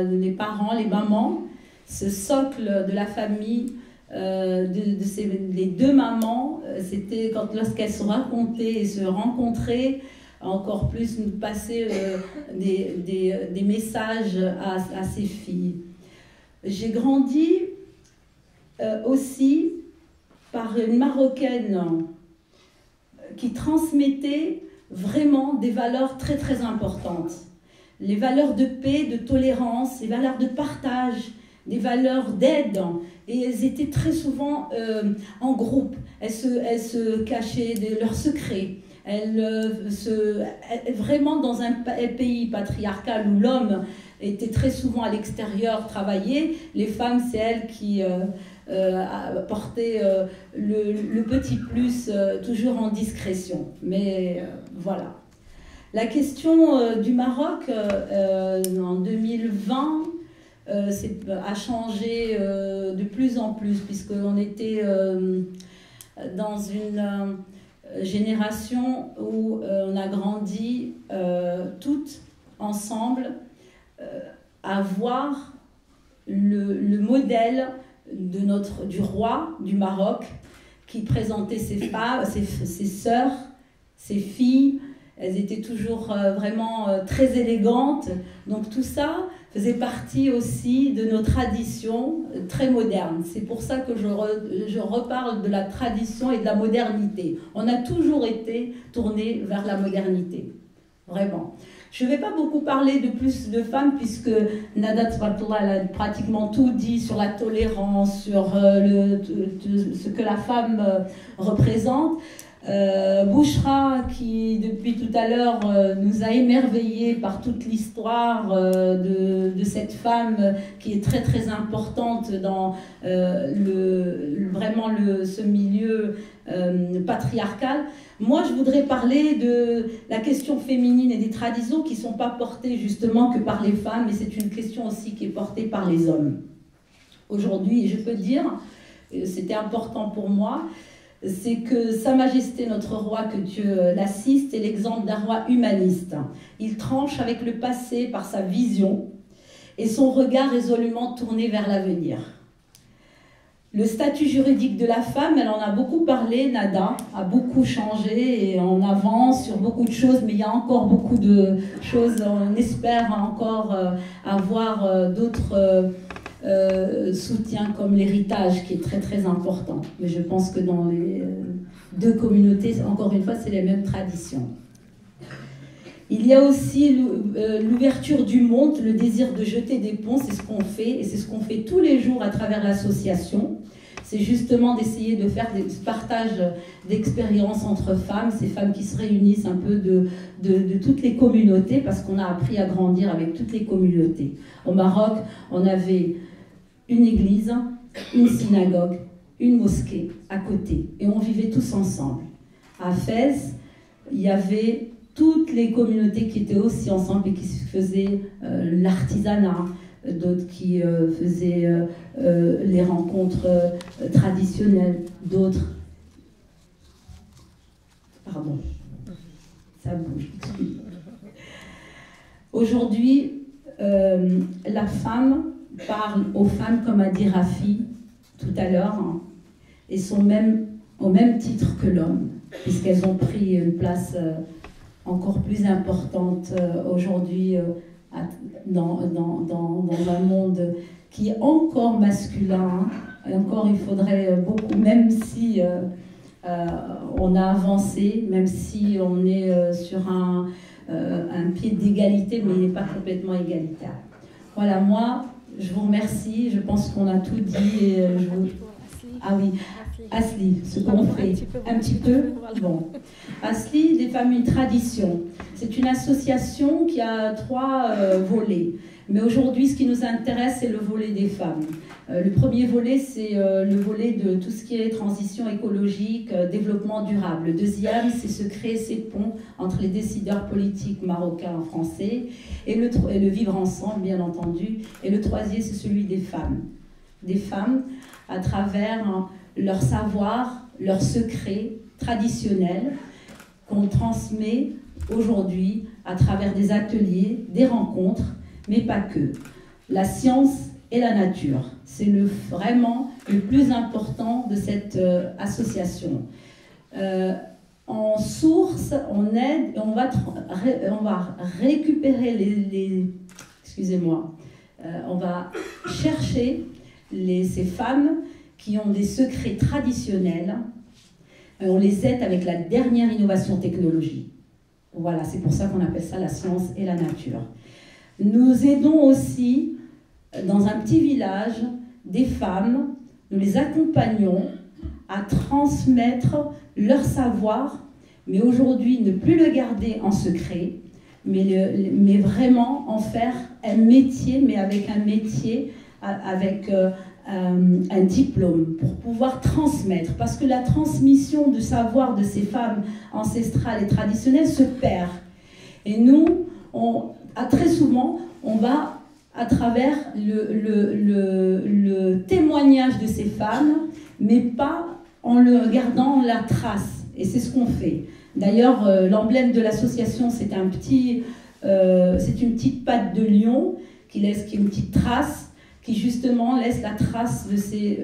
les parents, les mamans, ce socle de la famille, les deux mamans, c'était lorsqu'elles se racontaient et se rencontraient, encore plus nous passer des messages à ces filles. J'ai grandi aussi par une Marocaine qui transmettait vraiment des valeurs très très importantes. Les valeurs de paix, de tolérance, les valeurs de partage, des valeurs d'aide. Et elles étaient très souvent en groupe. Elles se cachaient leurs secrets. Vraiment dans un pays patriarcal où l'homme était très souvent à l'extérieur travailler, les femmes, c'est elles qui portaient le petit plus, toujours en discrétion. Mais voilà. La question du Maroc en 2020 a changé de plus en plus, puisqu'on était dans une génération où on a grandi toutes ensemble à voir le modèle du roi du Maroc qui présentait ses femmes, ses sœurs, ses filles. Elles étaient toujours vraiment très élégantes. Donc tout ça faisait partie aussi de nos traditions très modernes. C'est pour ça que je reparle de la tradition et de la modernité. On a toujours été tourné vers la modernité, vraiment. Je ne vais pas beaucoup parler de plus de femmes, puisque Nada Tbartullah a pratiquement tout dit sur la tolérance, sur ce que la femme représente. Bouchra, qui depuis tout à l'heure nous a émerveillés par toute l'histoire de cette femme qui est très très importante dans ce milieu patriarcal. Moi, je voudrais parler de la question féminine et des traditions qui ne sont pas portées justement que par les femmes, mais c'est une question aussi qui est portée par les hommes. Aujourd'hui, je peux dire, c'était important pour moi, c'est que Sa Majesté, notre roi, que Dieu l'assiste, est l'exemple d'un roi humaniste. Il tranche avec le passé par sa vision et son regard résolument tourné vers l'avenir. Le statut juridique de la femme, elle en a beaucoup parlé, Nada a beaucoup changé et on avance sur beaucoup de choses, mais il y a encore beaucoup de choses. On espère encore avoir d'autres soutiens comme l'héritage qui est très très important. Mais je pense que dans les deux communautés, encore une fois, c'est les mêmes traditions. Il y a aussi l'ouverture du monde, le désir de jeter des ponts, c'est ce qu'on fait, et c'est ce qu'on fait tous les jours à travers l'association. C'est justement d'essayer de faire des partages d'expériences entre femmes, ces femmes qui se réunissent un peu de toutes les communautés, parce qu'on a appris à grandir avec toutes les communautés. Au Maroc, on avait une église, une synagogue, une mosquée à côté, et on vivait tous ensemble. À Fès, il y avait toutes les communautés qui étaient aussi ensemble et qui faisaient l'artisanat, d'autres qui faisaient les rencontres traditionnelles, d'autres... Pardon, ça bouge. Aujourd'hui, la femme parle aux femmes, comme a dit Rafi tout à l'heure, hein, et sont même au même titre que l'homme, puisqu'elles ont pris une place... encore plus importante aujourd'hui dans un monde qui est encore masculin. Et encore, il faudrait beaucoup, même si on a avancé, même si on est sur un pied d'égalité, mais il n'est pas complètement égalitaire. Voilà, moi, je vous remercie. Je pense qu'on a tout dit. Et Ah oui, Asli, ce qu'on fait. Un petit peu. Bon. Asli, des femmes, une tradition. C'est une association qui a 3 volets. Mais aujourd'hui, ce qui nous intéresse, c'est le volet des femmes. Le premier volet, c'est le volet de tout ce qui est transition écologique, développement durable. Le deuxième, c'est se créer ces ponts entre les décideurs politiques marocains et français et le vivre ensemble, bien entendu. Et le troisième, c'est celui des femmes. Des femmes à travers leur savoir, leurs secrets traditionnels qu'on transmet aujourd'hui à travers des ateliers, des rencontres, mais pas que. La science et la nature, c'est vraiment le plus important de cette association. En source, on aide, on va récupérer excusez-moi, on va chercher ces femmes qui ont des secrets traditionnels, on les aide avec la dernière innovation technologique. Voilà, c'est pour ça qu'on appelle ça la science et la nature. Nous aidons aussi, dans un petit village, des femmes, nous les accompagnons à transmettre leur savoir, mais aujourd'hui ne plus le garder en secret, mais vraiment en faire un métier, mais avec un métier, avec un diplôme pour pouvoir transmettre, parce que la transmission du savoir de ces femmes ancestrales et traditionnelles se perd. Et nous, très souvent, on va à travers le témoignage de ces femmes, mais pas en le gardant la trace. Et c'est ce qu'on fait. D'ailleurs, l'emblème de l'association, c'est une petite patte de lion qui laisse une petite trace, qui justement laisse la trace de ces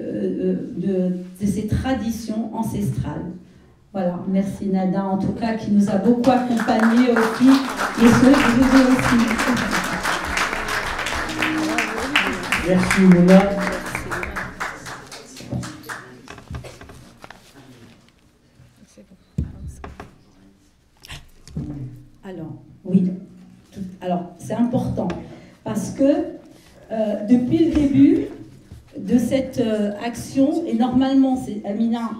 traditions ancestrales. Voilà, merci Nada, en tout cas, qui nous a beaucoup accompagnés aussi, et ceux qui vous ont aussi. Merci Mouna. Alors, oui, alors c'est important, parce que depuis le début de cette action, et normalement c'est Amina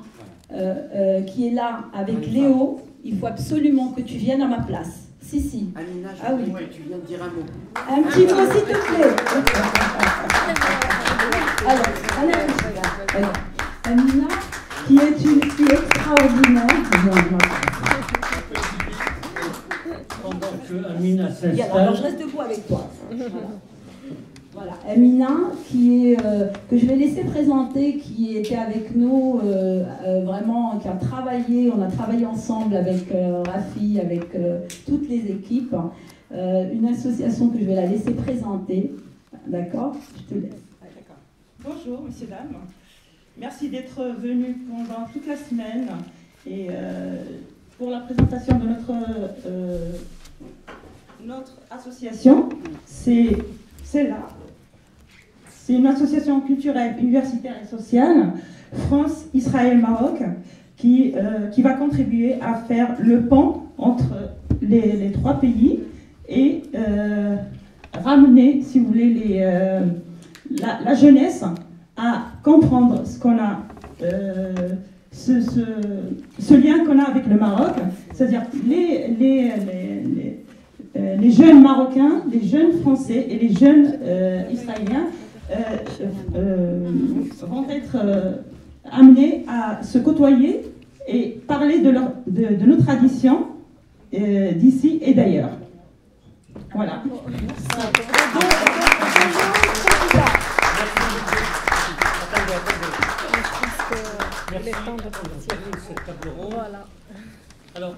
qui est là avec Léo, il faut absolument que tu viennes à ma place. Si. Amina, oui. Tu viens de dire un mot. Un petit mot s'il te plaît. Alors, Amina, qui est une fille extraordinaire. Pendant que Amina s'installe. Alors je reste debout avec toi. Voilà, Amina, que je vais laisser présenter, qui était avec nous, vraiment, qui a travaillé, on a travaillé ensemble avec Rafi, avec toutes les équipes, une association que je vais la laisser présenter. D'accord, je te laisse. Bonjour, messieurs, dames. Merci d'être venus pendant toute la semaine et pour la présentation de notre association. C'est celle-là. C'est une association culturelle, universitaire et sociale, France, Israël, Maroc, qui va contribuer à faire le pont entre les trois pays et ramener, si vous voulez, la jeunesse à comprendre ce qu'on a, ce lien qu'on a avec le Maroc, c'est-à-dire les jeunes Marocains, les jeunes Français et les jeunes Israéliens vont être amenés à se côtoyer et parler de nos traditions d'ici et d'ailleurs. Voilà. Merci cette table ronde. Voilà. Alors,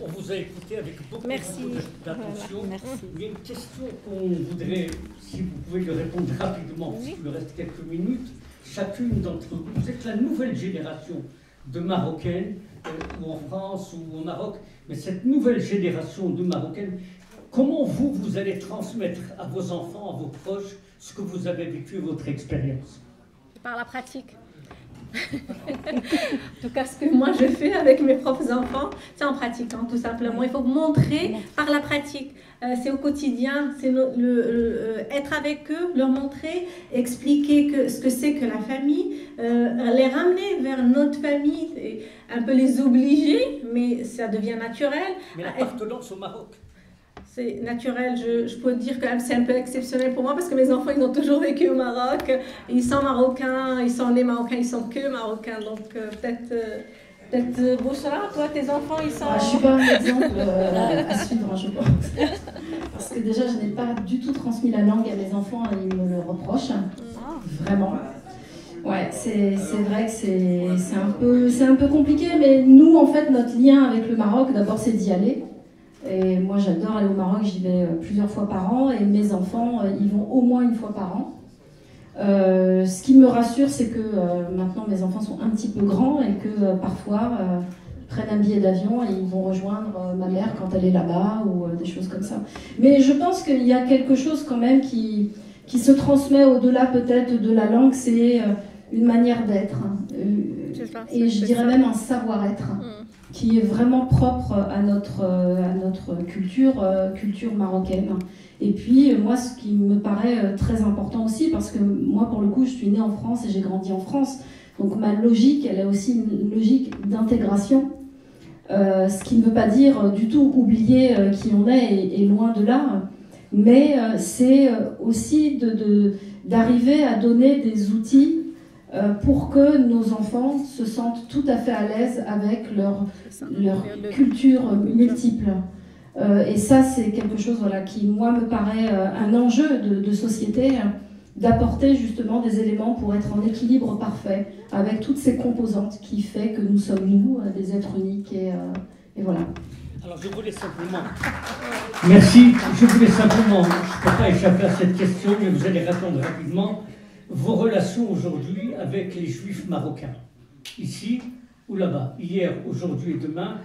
on vous a écouté avec beaucoup d'attention. Voilà, il y a une question qu'on voudrait, si vous pouvez lui répondre rapidement, parce qu'il nous reste quelques minutes. Chacune d'entre vous, vous êtes la nouvelle génération de Marocaines, ou en France ou au Maroc, mais cette nouvelle génération de Marocaines, comment vous allez transmettre à vos enfants, à vos proches, ce que vous avez vécu, votre expérience? Par la pratique. En tout cas, ce que moi je fais avec mes propres enfants, c'est en pratiquant, tout simplement. Il faut montrer par la pratique. C'est au quotidien, c'est être avec eux, leur montrer, expliquer ce que c'est que la famille, les ramener vers notre famille, et un peu les obliger, mais ça devient naturel. Mais l'appartenance au Maroc, c'est naturel, je peux dire que c'est un peu exceptionnel pour moi parce que mes enfants, ils ont toujours vécu au Maroc. Ils sont marocains, ils sont nés marocains, ils sont que marocains. Donc peut-être Bouchra, toi, tes enfants, ils sont... Je ne suis pas un exemple à suivre, je pense. Parce que déjà, je n'ai pas du tout transmis la langue à mes enfants et ils me le reprochent. Vraiment. Ouais, c'est vrai que c'est un peu compliqué, mais nous, en fait, notre lien avec le Maroc, d'abord, c'est d'y aller. Et moi, j'adore aller au Maroc, j'y vais plusieurs fois par an, et mes enfants, ils vont au moins une fois par an. Ce qui me rassure, c'est que maintenant, mes enfants sont un petit peu grands, et que parfois, ils prennent un billet d'avion et ils vont rejoindre ma mère quand elle est là-bas, ou des choses comme ça. Mais je pense qu'il y a quelque chose quand même qui se transmet au-delà peut-être de la langue, c'est une manière d'être, et je dirais même un savoir-être. Qui est vraiment propre à notre culture marocaine. Et puis, moi, ce qui me paraît très important aussi, parce que moi, pour le coup, je suis née en France et j'ai grandi en France, donc ma logique, elle est aussi une logique d'intégration, ce qui ne veut pas dire du tout oublier qui on est, et loin de là, mais c'est aussi d'arriver à donner des outils pour que nos enfants se sentent tout à fait à l'aise avec leur culture multiple. Et ça, c'est quelque chose qui, moi, me paraît un enjeu de société, d'apporter justement des éléments pour être en équilibre parfait avec toutes ces composantes qui fait que nous sommes, nous, des êtres uniques. Et voilà. Alors, je voulais simplement... Merci. Je voulais simplement... Je ne peux pas échapper à cette question, mais vous allez répondre rapidement. Vos relations aujourd'hui avec les Juifs marocains, ici ou là-bas, hier, aujourd'hui et demain,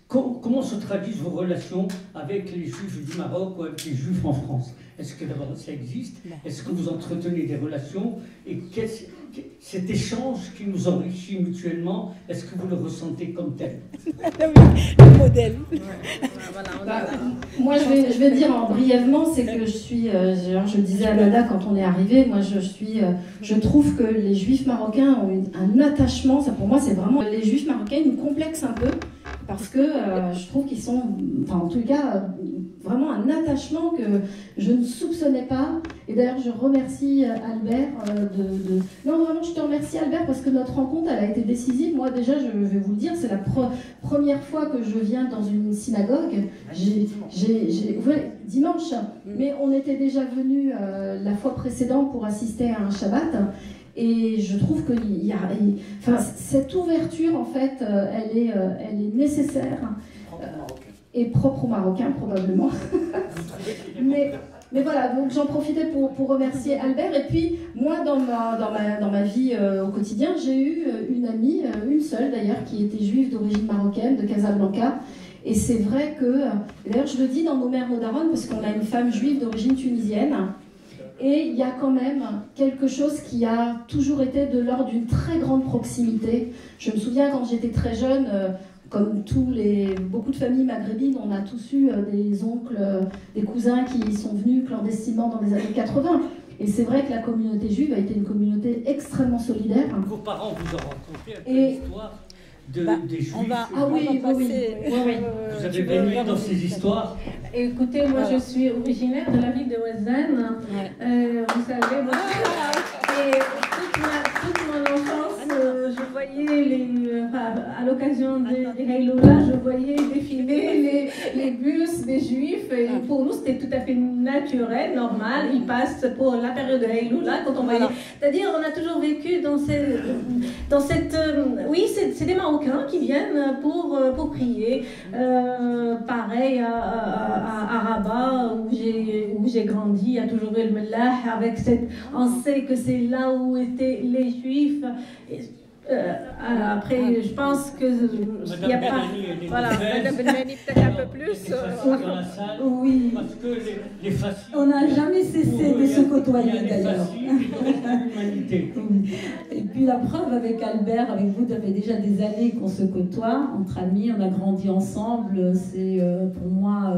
comment se traduisent vos relations avec les Juifs du Maroc ou avec les Juifs en France? Est-ce que d'abord ça existe? Est-ce que vous entretenez des relations? Et cet échange qui nous enrichit mutuellement, est-ce que vous le ressentez comme tel? Le modèle. Moi, je vais dire brièvement, c'est que je suis, je le disais à Nada quand on est arrivé, moi je trouve que les Juifs marocains ont un attachement, ça pour moi c'est vraiment, les Juifs marocains ils nous complexent un peu, parce que je trouve qu'ils sont, en tout cas, vraiment un attachement que je ne soupçonnais pas. Et d'ailleurs, je remercie Albert Non, vraiment, je te remercie Albert, parce que notre rencontre, elle a été décisive. Moi, déjà, je vais vous le dire, c'est la première fois que je viens dans une synagogue. Dimanche, mais on était déjà venus la fois précédente pour assister à un Shabbat. Et je trouve que cette ouverture, en fait, elle est nécessaire et propre aux Marocains, probablement. Mais voilà, donc j'en profitais pour remercier Albert. Et puis, moi, dans ma vie au quotidien, j'ai eu une amie, une seule d'ailleurs, qui était juive d'origine marocaine, de Casablanca. Et c'est vrai que, d'ailleurs, je le dis dans nos mères, nos daronnes, parce qu'on a une femme juive d'origine tunisienne. Et il y a quand même quelque chose qui a toujours été de l'ordre d'une très grande proximité. Je me souviens quand j'étais très jeune, comme beaucoup de familles maghrébines, on a tous eu des oncles, des cousins qui sont venus clandestinement dans les années 80. Et c'est vrai que la communauté juive a été une communauté extrêmement solidaire. Vos parents vous ont rencontré un peu l'histoire des Juifs. Oui. Vous avez baigné dans ces histoires. Écoutez, moi je suis originaire de la ville de Ouazzane. Vous savez, moi, et toute mon enfance, je voyais à l'occasion des Hayloula, je voyais défiler les bus des Juifs. Et pour nous, c'était tout à fait naturel, normal. Ils passent pour la période de Hayloula quand on voyait. C'est-à-dire, on a toujours vécu dans cette oui, c'est des Marocains qui viennent pour prier. Pareil à Rabat, où j'ai grandi, il y a toujours eu le Mellah, avec on sait que c'est là où étaient les Juifs. Après, je pense que il n'y a pas. Voilà, Madame Benmani peut-être un peu plus. Oui. Parce que les faciles. On n'a jamais cessé de se côtoyer d'ailleurs. Et puis la preuve avec Albert, avec vous, ça fait déjà des années qu'on se côtoie entre amis, on a grandi ensemble. C'est pour moi.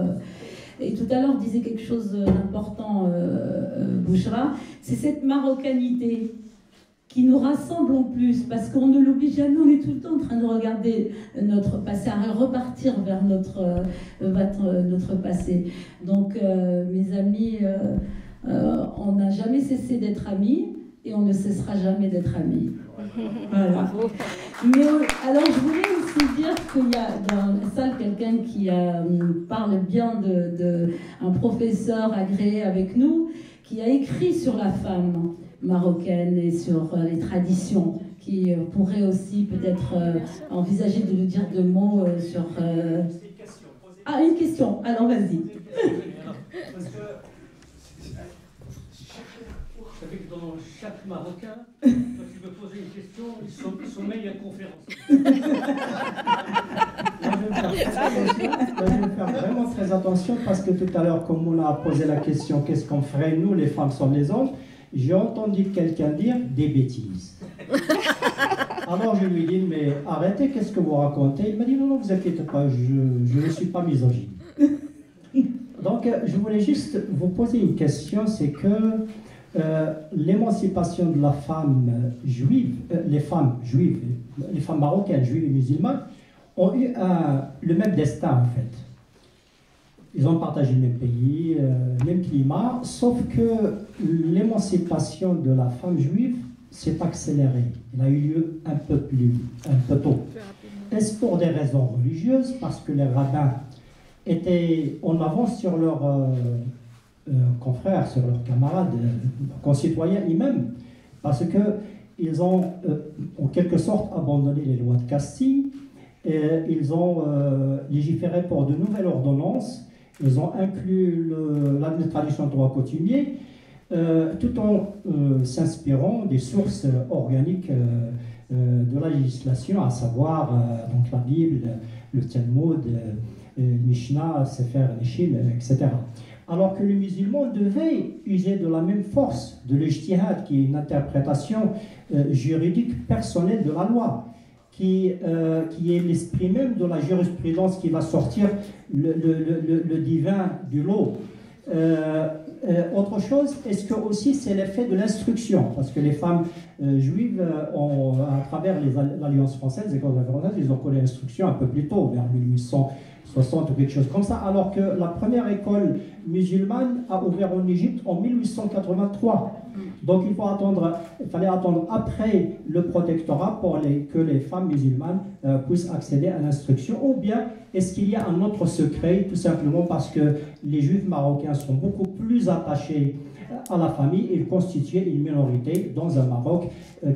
Et tout à l'heure, vous disiez quelque chose d'important, Bouchra, c'est cette marocanité qui nous rassemble en plus, parce qu'on ne l'oublie jamais, on est tout le temps en train de regarder notre passé, à repartir vers notre passé. Donc, mes amis, on n'a jamais cessé d'être amis, et on ne cessera jamais d'être amis. Voilà. Mais alors, je voulais aussi dire qu'il y a dans la salle quelqu'un qui parle bien d'un professeur agréé avec nous, qui a écrit sur la femme marocaine et sur les traditions, qui pourrait aussi peut-être envisager de nous dire deux mots sur... Ah, une question. Alors, vas-y. Vous savez que dans chaque Marocain, quand il me posait une question, il sommeille à conférence. Je vais faire vraiment très attention, parce que tout à l'heure, comme on a posé la question, qu'est-ce qu'on ferait nous, les femmes sur les hommes, j'ai entendu quelqu'un dire des bêtises. Alors je lui ai dit, mais arrêtez, qu'est-ce que vous racontez? Il m'a dit, non, vous inquiétez pas, je ne suis pas misogyne. Donc je voulais juste vous poser une question, c'est que l'émancipation de la femme juive, les femmes marocaines, juives et musulmanes, ont eu le même destin en fait. Ils ont partagé le même pays, le même climat, sauf que l'émancipation de la femme juive s'est accélérée. Elle a eu lieu un peu tôt. Est-ce pour des raisons religieuses, parce que les rabbins étaient en avance sur leurs confrères, sur leurs camarades, concitoyens eux-mêmes, parce qu'ils ont en quelque sorte abandonné les lois de Castille, et ils ont légiféré pour de nouvelles ordonnances. Ils ont inclus la tradition de droit coutumier, tout en s'inspirant des sources organiques de la législation, à savoir donc la Bible, le Talmud, le Mishnah, Sefer Neshim, etc. Alors que le musulman devait user de la même force de l'ijtihad, qui est une interprétation juridique personnelle de la loi, qui est l'esprit même de la jurisprudence qui va sortir le divin du lot. Autre chose, est-ce que aussi c'est l'effet de l'instruction? Parce que les femmes juives, à travers l'Alliance française, les écoles françaises, ils ont connu l'instruction un peu plus tôt, vers 1860 ou quelque chose comme ça, alors que la première école musulmane a ouvert en Égypte en 1883. Donc il fallait attendre après le protectorat pour que les femmes musulmanes puissent accéder à l'instruction. Ou bien est-ce qu'il y a un autre secret, tout simplement parce que les juifs marocains sont beaucoup plus attachés à la famille et constituer une minorité dans un Maroc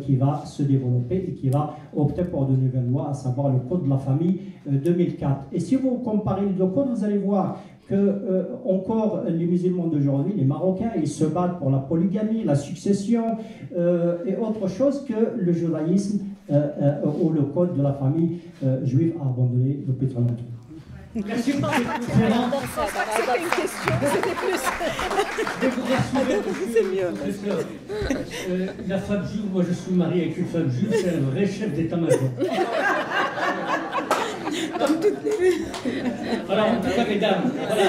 qui va se développer et qui va opter pour de nouvelles lois, à savoir le Code de la famille 2004. Et si vous comparez les deux codes, vous allez voir que encore les musulmans d'aujourd'hui, les Marocains, ils se battent pour la polygamie, la succession et autre chose que le judaïsme ou le code de la famille juive a abandonné depuis très longtemps. Merci pour cette conférence. C'était une question, c'était plus. C'est mieux. La femme juive, moi je suis marié avec une femme juive, c'est un vrai chef d'état-major. Comme toutes les... Alors, en tout cas, mesdames, voilà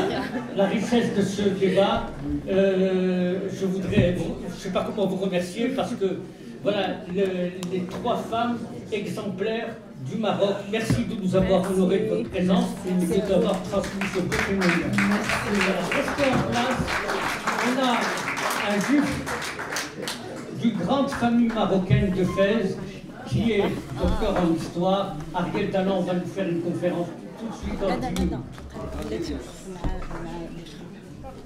la richesse de ce débat. Je voudrais, je ne sais pas comment vous remercier parce que, voilà, les 3 femmes exemplaires du Maroc. Merci de nous avoir honoré de votre présence et de nous avoir transmis ce beau témoignage. Restez en place. On a un juif d'une grande famille marocaine de Fès qui est docteur en histoire. Ariel Talon va nous faire une conférence tout de suite en 10 minutes.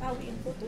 Ah oui, une photo.